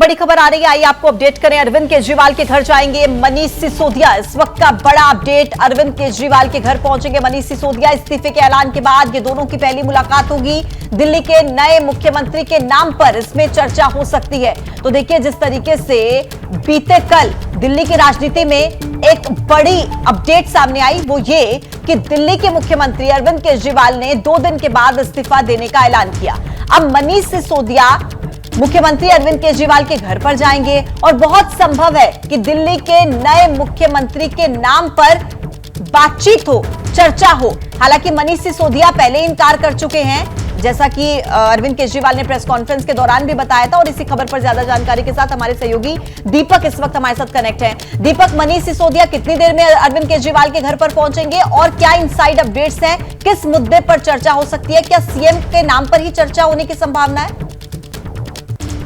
बड़ी खबर आ रही है, आइए आपको अपडेट करें। अरविंद केजरीवाल के घर जाएंगे मनीष सिसोदिया। इस वक्त का बड़ा अपडेट, अरविंद केजरीवाल के घर पहुंचेंगे मनीष सिसोदिया। इस्तीफे के ऐलान के बाद ये दोनों की पहली मुलाकात होगी। दिल्ली के नए मुख्यमंत्री के नाम पर इसमें चर्चा हो सकती है। तो देखिए, जिस तरीके से बीते कल दिल्ली की राजनीति में एक बड़ी अपडेट सामने आई, वो ये कि दिल्ली के मुख्यमंत्री अरविंद केजरीवाल ने 2 दिन के बाद इस्तीफा देने का ऐलान किया। अब मनीष सिसोदिया मुख्यमंत्री अरविंद केजरीवाल के घर पर जाएंगे और बहुत संभव है कि दिल्ली के नए मुख्यमंत्री के नाम पर बातचीत हो, चर्चा हो। हालांकि मनीष सिसोदिया पहले इनकार कर चुके हैं, जैसा कि अरविंद केजरीवाल ने प्रेस कॉन्फ्रेंस के दौरान भी बताया था। और इसी खबर पर ज्यादा जानकारी के साथ हमारे सहयोगी दीपक इस वक्त हमारे साथ कनेक्ट हैं। दीपक, मनीष सिसोदिया कितनी देर में अरविंद केजरीवाल के घर पर पहुंचेंगे और क्या इनसाइड अपडेट्स हैं? किस मुद्दे पर चर्चा हो सकती है? क्या सीएम के नाम पर ही चर्चा होने की संभावना है?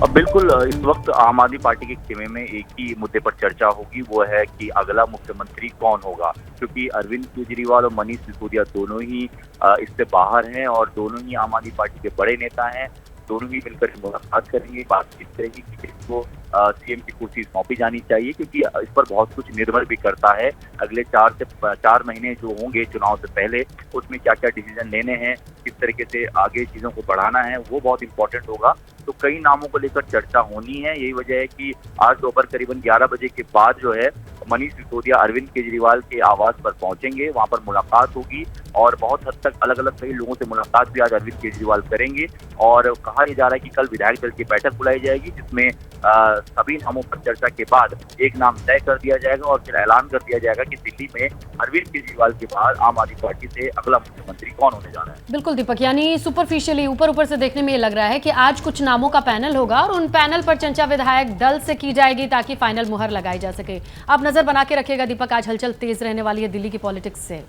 बिल्कुल, इस वक्त आम आदमी पार्टी के खेमे में एक ही मुद्दे पर चर्चा होगी, वो है कि अगला मुख्यमंत्री कौन होगा। क्योंकि अरविंद केजरीवाल और मनीष सिसोदिया दोनों ही इससे बाहर हैं और दोनों ही आम आदमी पार्टी के बड़े नेता हैं। दोनों ही मिलकर मुलाकात करेंगे, बातचीत करेंगे कि किसको सीएम की कुर्सी सौंपी जानी चाहिए, क्योंकि इस पर बहुत कुछ निर्भर भी करता है। अगले 4 महीने जो होंगे चुनाव से पहले, उसमें क्या क्या डिसीजन लेने हैं, किस तरीके से आगे चीजों को बढ़ाना है, वो बहुत इंपॉर्टेंट होगा। तो कई नामों को लेकर चर्चा होनी है। यही वजह है कि आज दोपहर करीबन 11 बजे के बाद जो है मनीष सिसोदिया अरविंद केजरीवाल के आवास पर पहुंचेंगे, वहां पर मुलाकात होगी और बहुत हद तक अलग अलग कई लोगों से मुलाकात भी आज अरविंद केजरीवाल करेंगे। और कहा यह जा रहा है कि कल विधायक दल की बैठक बुलाई जाएगी, जिसमें सभी नामों पर चर्चा के बाद एक नाम तय कर दिया जाएगा और फिर ऐलान कर दिया जाएगा कि दिल्ली में अरविंद केजरीवाल के बाद आम आदमी पार्टी से अगला मुख्यमंत्री कौन होने जा रहा है। बिल्कुल दीपक, यानी सुपरफिशियली ऊपर से देखने में ये लग रहा है कि आज कुछ नामों का पैनल होगा और उन पैनल पर चर्चा विधायक दल से की जाएगी ताकि फाइनल मुहर लगाई जा सके। आप नजर बना के रखिएगा दीपक, आज हलचल तेज रहने वाली है दिल्ली की पॉलिटिक्स से।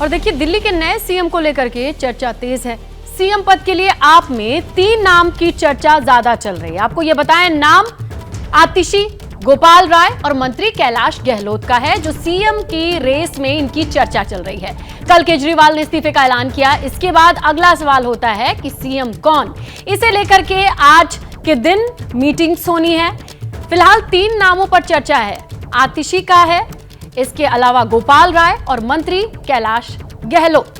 और देखिए, दिल्ली के नए सीएम को लेकर के चर्चा तेज है। सीएम पद के लिए आप में 3 नाम की चर्चा ज्यादा चल रही है। आपको ये बताएं, नाम आतिशी, गोपाल राय और मंत्री कैलाश गहलोत का है, जो सीएम की रेस में इनकी चर्चा चल रही है। कल केजरीवाल ने इस्तीफे का ऐलान किया, इसके बाद अगला सवाल होता है कि सीएम कौन। इसे लेकर के आज के दिन मीटिंग्स होनी है। फिलहाल 3 नामों पर चर्चा है। आतिशी का है, इसके अलावा गोपाल राय और मंत्री कैलाश गहलोत।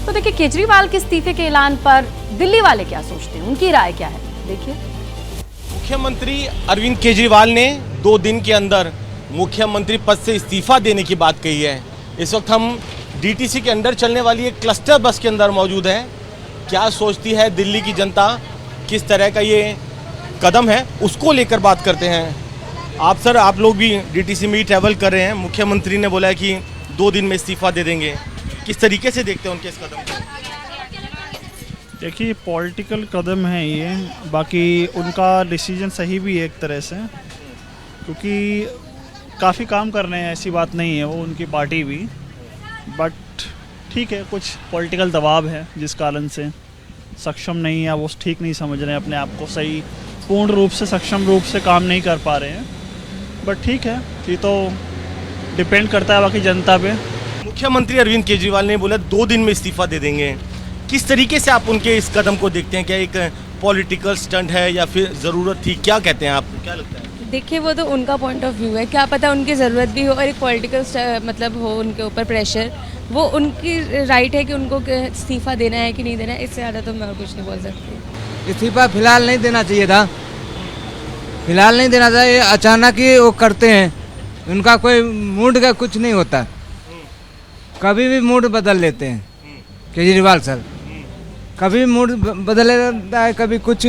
तो देखिए, केजरीवाल के इस्तीफे के ऐलान पर दिल्ली वाले क्या सोचते हैं, उनकी राय क्या है, देखिए। मुख्यमंत्री अरविंद केजरीवाल ने 2 दिन के अंदर मुख्यमंत्री पद से इस्तीफा देने की बात कही है। इस वक्त हम डीटीसी के अंदर चलने वाली एक क्लस्टर बस के अंदर मौजूद हैं। क्या सोचती है दिल्ली की जनता, किस तरह का ये कदम है, उसको लेकर बात करते हैं। आप लोग भी डीटीसी में ही ट्रैवल कर रहे हैं। मुख्यमंत्री ने बोला है कि 2 दिन में इस्तीफा दे देंगे, किस तरीके से देखते हैं उनके इस कदम को? देखिए, पॉलिटिकल कदम है ये, बाकी उनका डिसीजन सही भी है एक तरह से, क्योंकि काफ़ी काम कर रहे हैं, ऐसी बात नहीं है वो, उनकी पार्टी भी। बट ठीक है, कुछ पॉलिटिकल दबाव है जिस कारण से सक्षम नहीं है, वो ठीक नहीं समझ रहे हैं अपने आप को, सही पूर्ण रूप से सक्षम रूप से काम नहीं कर पा रहे हैं। बट ठीक है, ये तो डिपेंड करता है बाकी जनता पे। मुख्यमंत्री अरविंद केजरीवाल ने बोला 2 दिन में इस्तीफा दे देंगे, किस तरीके से आप उनके इस कदम को देखते हैं? क्या एक पॉलिटिकल स्टंट है या फिर ज़रूरत थी? क्या कहते हैं आप, क्या लगता है? देखिए, वो तो उनका पॉइंट ऑफ व्यू है, क्या पता उनकी ज़रूरत भी हो और एक पॉलिटिकल मतलब हो उनके ऊपर प्रेशर, वो उनकी राइट है कि उनको इस्तीफा देना है कि नहीं देना है। इससे ज़्यादा तो मैं और कुछ नहीं बोल सकती। इस्तीफा फिलहाल नहीं देना चाहिए था, फिलहाल नहीं देना चाहिए। अचानक ही वो करते हैं, उनका कोई मूड का कुछ नहीं होता, कभी भी मूड बदल लेते हैं केजरीवाल सर, कभी मूड बदल लेता है, कभी कुछ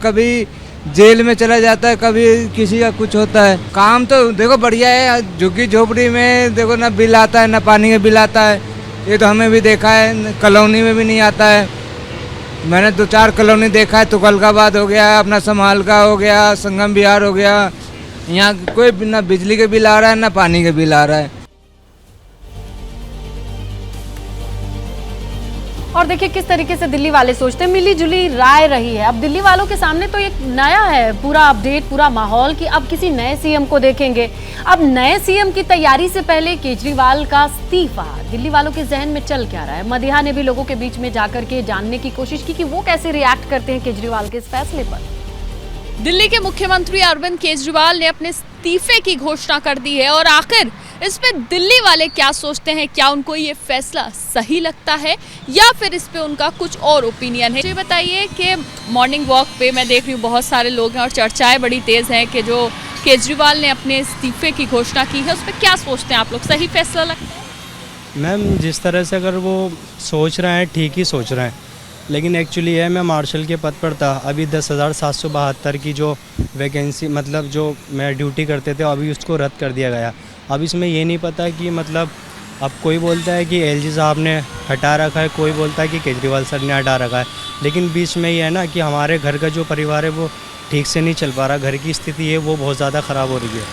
कभी जेल में चला जाता है, कभी किसी का कुछ होता है। काम तो देखो बढ़िया है, झुग्गी झोपड़ी में देखो ना बिल आता है ना पानी का बिल आता है, ये तो हमें भी देखा है। कॉलोनी में भी नहीं आता है, मैंने 2-4 कॉलोनी देखा है, तुगलकाबाद हो गया, अपना संभाल का हो गया, संगम विहार हो गया, यहाँ कोई ना बिजली का बिल आ रहा है ना पानी का बिल आ रहा है। और देखिए किस तरीके से दिल्ली वाले सोचते हैं, मिली जुली राय रही है। अब दिल्ली वालों के सामने तो एक नया है पूरा अपडेट, पूरा माहौल कि अब किसी नए सीएम को देखेंगे। अब नए सीएम की तैयारी से पहले केजरीवाल का इस्तीफा, दिल्ली वालों के जहन में चल क्या रहा है। मदिहा ने भी लोगों के बीच में जाकर के जानने की कोशिश की कि वो कैसे रिएक्ट करते हैं केजरीवाल के इस फैसले पर। दिल्ली के मुख्यमंत्री अरविंद केजरीवाल ने अपने इस्तीफे की घोषणा कर दी है और आखिर इस पे दिल्ली वाले क्या सोचते हैं, क्या उनको ये फैसला सही लगता है या फिर इस पे उनका कुछ और ओपिनियन है। ये बताइए कि मॉर्निंग वॉक पे मैं देख रही हूँ बहुत सारे लोग हैं और चर्चाएं बड़ी तेज हैं कि जो केजरीवाल ने अपने इस्तीफे की घोषणा की है उस पर क्या सोचते हैं आप लोग, सही फैसला लगता है? मैम जिस तरह से अगर वो सोच रहे हैं ठीक ही सोच रहे हैं, लेकिन एक्चुअली है मैं मार्शल के पद पर था, अभी 10,772 की जो वैकेंसी मतलब जो मैं ड्यूटी करते थे अभी उसको रद्द कर दिया गया। अब इसमें ये नहीं पता कि मतलब अब कोई बोलता है कि एलजी साहब ने हटा रखा है, कोई बोलता है कि केजरीवाल सर ने हटा रखा है, लेकिन बीच में ये है ना कि हमारे घर का जो परिवार है वो ठीक से नहीं चल पा रहा, घर की स्थिति है वो बहुत ज़्यादा ख़राब हो रही है।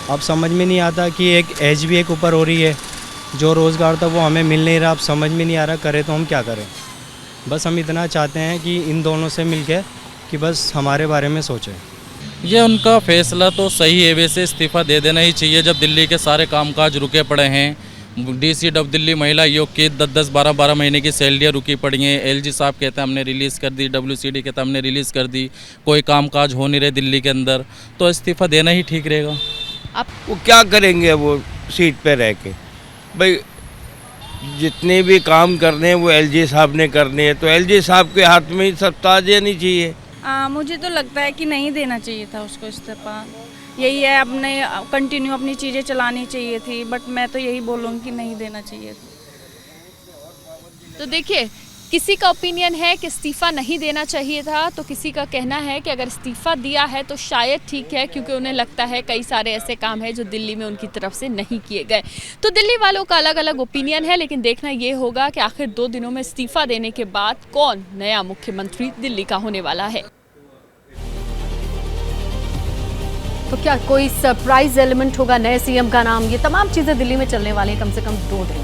अब समझ में नहीं आता कि एक एज भी एक ऊपर हो रही है, जो रोज़गार था वो हमें मिल नहीं रहा, अब समझ में नहीं आ रहा करें तो हम क्या करें। बस हम इतना चाहते हैं कि इन दोनों से मिलके कि बस हमारे बारे में सोचें। ये उनका फैसला तो सही है, वैसे इस्तीफ़ा दे देना ही चाहिए जब दिल्ली के सारे कामकाज रुके पड़े हैं। डीसी दिल्ली महिला आयोग की 10-10, 12-12 महीने की सैलरियाँ रुकी पड़ी हैं। एलजी साहब कहते हैं हमने रिलीज़ कर दी, WCD कहता है हमने रिलीज़ कर दी, कोई कामकाज हो नहीं रहे दिल्ली के अंदर, तो इस्तीफ़ा देना ही ठीक रहेगा। आप वो क्या करेंगे वो सीट पे रह के, भाई जितने भी काम करने हैं वो एलजी साहब ने करने हैं, तो एलजी साहब के हाथ में ही सत्ता देनी चाहिए। मुझे तो लगता है कि नहीं देना चाहिए था उसको इस्तीफा। यही है, अपने कंटिन्यू अपनी चीज़ें चलानी चाहिए थी, बट मैं तो यही बोलूँगी कि नहीं देना चाहिए था। तो देखिए किसी का ओपिनियन है कि इस्तीफ़ा नहीं देना चाहिए था, तो किसी का कहना है कि अगर इस्तीफ़ा दिया है तो शायद ठीक है, क्योंकि उन्हें लगता है कई सारे ऐसे काम हैं जो दिल्ली में उनकी तरफ से नहीं किए गए। तो दिल्ली वालों का अलग अलग ओपिनियन है, लेकिन देखना ये होगा कि आखिर 2 दिनों में इस्तीफ़ा देने के बाद कौन नया मुख्यमंत्री दिल्ली का होने वाला है। तो क्या कोई सरप्राइज एलिमेंट होगा नए सीएम का नाम, ये तमाम चीजें दिल्ली में चलने वाली हैं कम से कम 2 दिन।